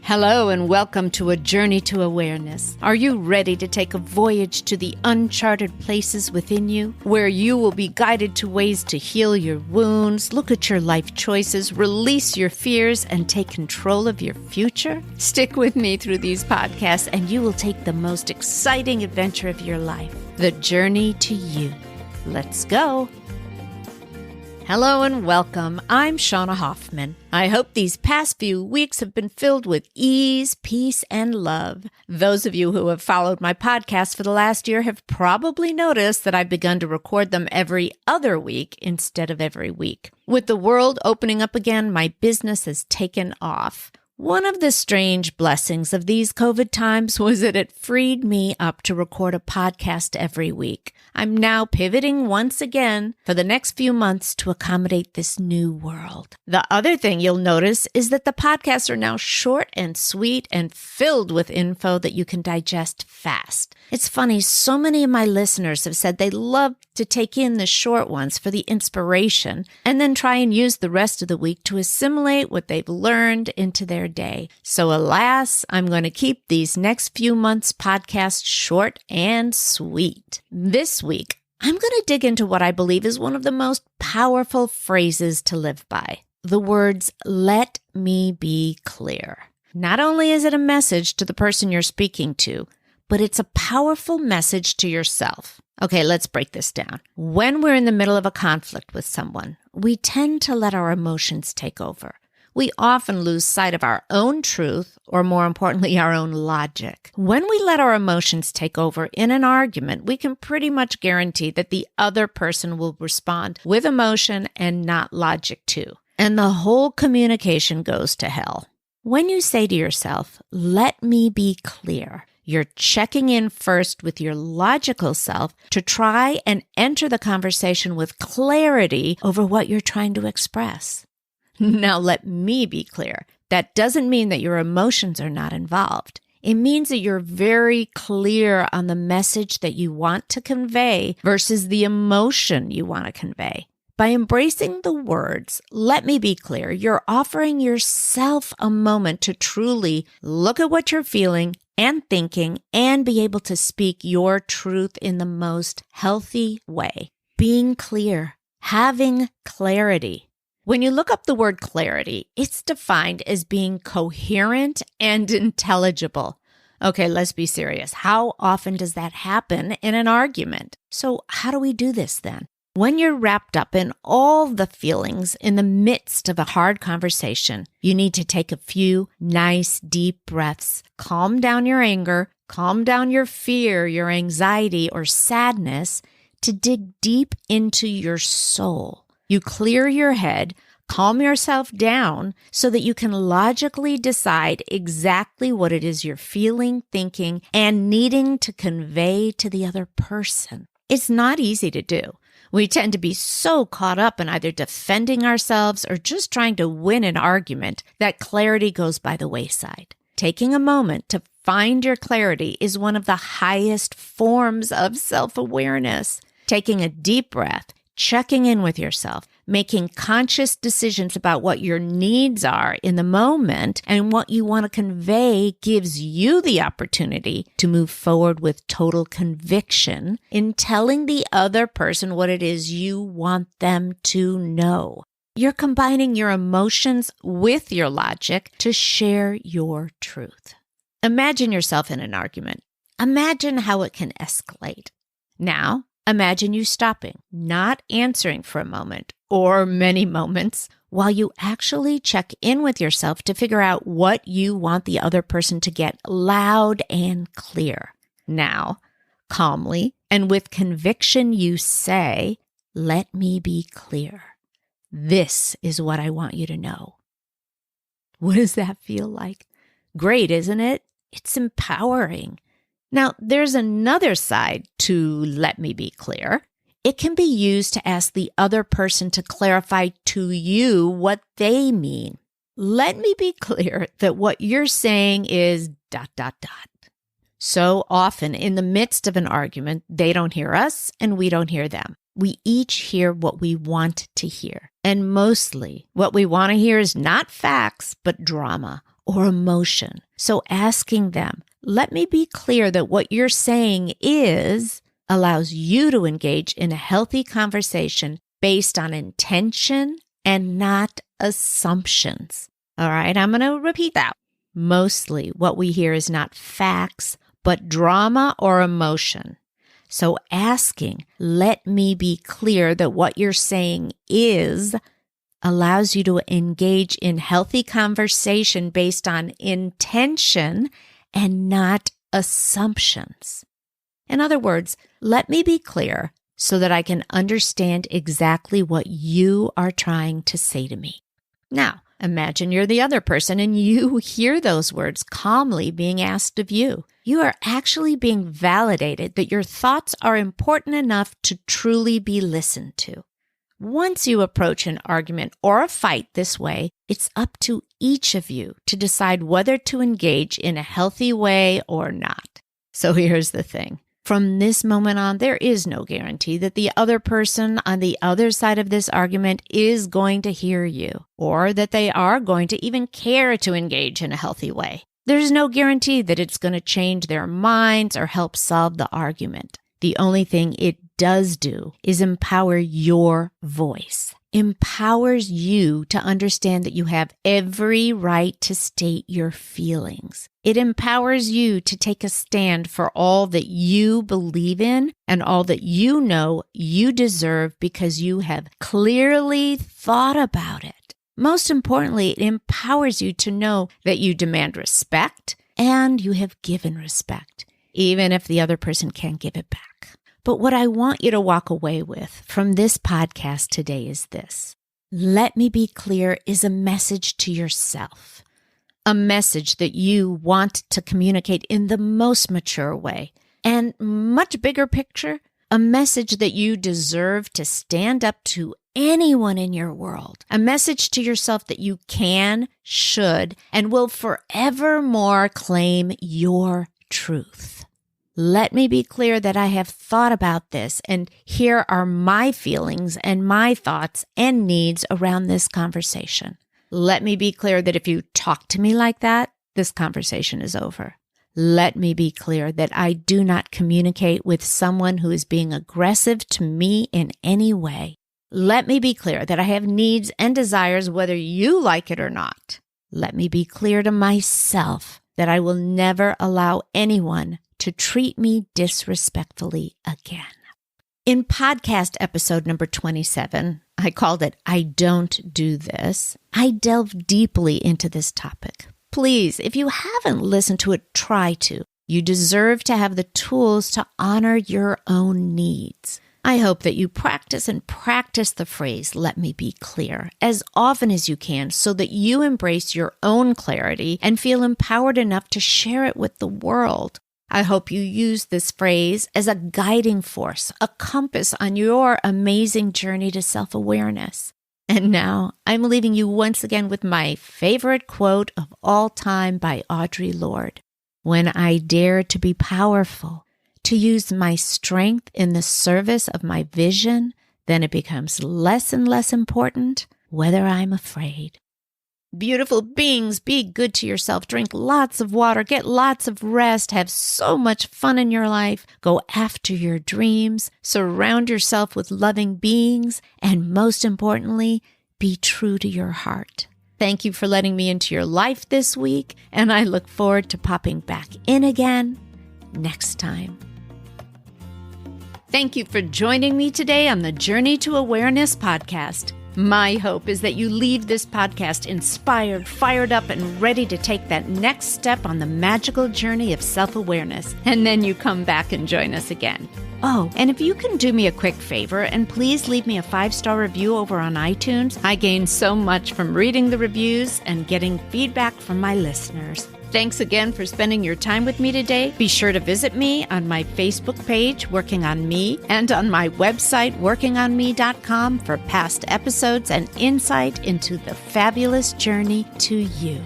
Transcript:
Hello and welcome to A Journey to Awareness. Are you ready to take a voyage to the uncharted places within you, where you will be guided to ways to heal your wounds, look at your life choices, release your fears, and take control of your future? Stick with me through these podcasts and you will take the most exciting adventure of your life, the journey to you. Let's go. Hello and welcome. I'm Shauna Hoffman. I hope these past few weeks have been filled with ease, peace, and love. Those of you who have followed my podcast for the last year have probably noticed that I've begun to record them every other week instead of every week. With the world opening up again, my business has taken off. One of the strange blessings of these COVID times was that it freed me up to record a podcast every week. I'm now pivoting once again for the next few months to accommodate this new world. The other thing you'll notice is that the podcasts are now short and sweet and filled with info that you can digest fast. It's funny, so many of my listeners have said they love to take in the short ones for the inspiration and then try and use the rest of the week to assimilate what they've learned into their day. So alas, I'm going to keep these next few months' podcasts short and sweet. This week, I'm going to dig into what I believe is one of the most powerful phrases to live by. The words, "Let me be clear." Not only is it a message to the person you're speaking to, but it's a powerful message to yourself. Okay, let's break this down. When we're in the middle of a conflict with someone, we tend to let our emotions take over. We often lose sight of our own truth, or more importantly, our own logic. When we let our emotions take over in an argument, we can pretty much guarantee that the other person will respond with emotion and not logic too. And the whole communication goes to hell. When you say to yourself, "Let me be clear," you're checking in first with your logical self to try and enter the conversation with clarity over what you're trying to express. Now, let me be clear. That doesn't mean that your emotions are not involved. It means that you're very clear on the message that you want to convey versus the emotion you want to convey. By embracing the words, "Let me be clear," you're offering yourself a moment to truly look at what you're feeling and thinking and be able to speak your truth in the most healthy way. Being clear, having clarity. When you look up the word clarity, it's defined as being coherent and intelligible. Okay, let's be serious. How often does that happen in an argument? So how do we do this then? When you're wrapped up in all the feelings in the midst of a hard conversation, you need to take a few nice, deep breaths, calm down your anger, calm down your fear, your anxiety, or sadness to dig deep into your soul. You clear your head, calm yourself down so that you can logically decide exactly what it is you're feeling, thinking, and needing to convey to the other person. It's not easy to do. We tend to be so caught up in either defending ourselves or just trying to win an argument that clarity goes by the wayside. Taking a moment to find your clarity is one of the highest forms of self-awareness. Taking a deep breath, checking in with yourself, making conscious decisions about what your needs are in the moment and what you want to convey gives you the opportunity to move forward with total conviction in telling the other person what it is you want them to know. You're combining your emotions with your logic to share your truth. Imagine yourself in an argument. Imagine how it can escalate. Now, imagine you stopping, not answering for a moment or many moments while you actually check in with yourself to figure out what you want the other person to get loud and clear. Now, calmly and with conviction, you say, "Let me be clear. This is what I want you to know." What does that feel like? Great, isn't it? It's empowering. Now, there's another side to "let me be clear." It can be used to ask the other person to clarify to you what they mean. Let me be clear that what you're saying is ... So often in the midst of an argument, they don't hear us and we don't hear them. We each hear what we want to hear. And mostly what we want to hear is not facts, but drama or emotion. So asking them, let me be clear that what you're saying is, allows you to engage in a healthy conversation based on intention and not assumptions. All right, I'm going to repeat that. Mostly what we hear is not facts, but drama or emotion. So asking, let me be clear that what you're saying is, allows you to engage in healthy conversation based on intention and not assumptions. In other words, let me be clear so that I can understand exactly what you are trying to say to me. Now, imagine you're the other person and you hear those words calmly being asked of you. You are actually being validated that your thoughts are important enough to truly be listened to. Once you approach an argument or a fight this way, it's up to each of you to decide whether to engage in a healthy way or not. So here's the thing. From this moment on, there is no guarantee that the other person on the other side of this argument is going to hear you, or that they are going to even care to engage in a healthy way. There's no guarantee that it's going to change their minds or help solve the argument. The only thing it does do is empower your voice. Empowers you to understand that you have every right to state your feelings. It empowers you to take a stand for all that you believe in and all that you know you deserve because you have clearly thought about it. Most importantly, it empowers you to know that you demand respect and you have given respect, even if the other person can't give it back. But what I want you to walk away with from this podcast today is this. Let me be clear is a message to yourself, a message that you want to communicate in the most mature way, and much bigger picture, a message that you deserve to stand up to anyone in your world, a message to yourself that you can, should, and will forevermore claim your truth. Let me be clear that I have thought about this, and here are my feelings and my thoughts and needs around this conversation. Let me be clear that if you talk to me like that, this conversation is over. Let me be clear that I do not communicate with someone who is being aggressive to me in any way. Let me be clear that I have needs and desires whether you like it or not. Let me be clear to myself that I will never allow anyone to treat me disrespectfully again. In podcast episode number 27, I called it, I Don't Do This. I delve deeply into this topic. Please, if you haven't listened to it, try to. You deserve to have the tools to honor your own needs. I hope that you practice the phrase, let me be clear, as often as you can so that you embrace your own clarity and feel empowered enough to share it with the world. I hope you use this phrase as a guiding force, a compass on your amazing journey to self-awareness. And now I'm leaving you once again with my favorite quote of all time by Audre Lorde. When I dare to be powerful, to use my strength in the service of my vision, then it becomes less and less important whether I'm afraid. Beautiful beings, be good to yourself. Drink lots of water. Get lots of rest. Have so much fun in your life. Go after your dreams. Surround yourself with loving beings. And most importantly, be true to your heart. Thank you for letting me into your life this week. And I look forward to popping back in again next time. Thank you for joining me today on the Journey to Awareness podcast. My hope is that you leave this podcast inspired, fired up, and ready to take that next step on the magical journey of self-awareness. And then you come back and join us again. Oh, and if you can do me a quick favor and please leave me a 5-star review over on iTunes. I gain so much from reading the reviews and getting feedback from my listeners. Thanks again for spending your time with me today. Be sure to visit me on my Facebook page, Working on Me, and on my website, workingonme.com, for past episodes and insight into the fabulous journey to you.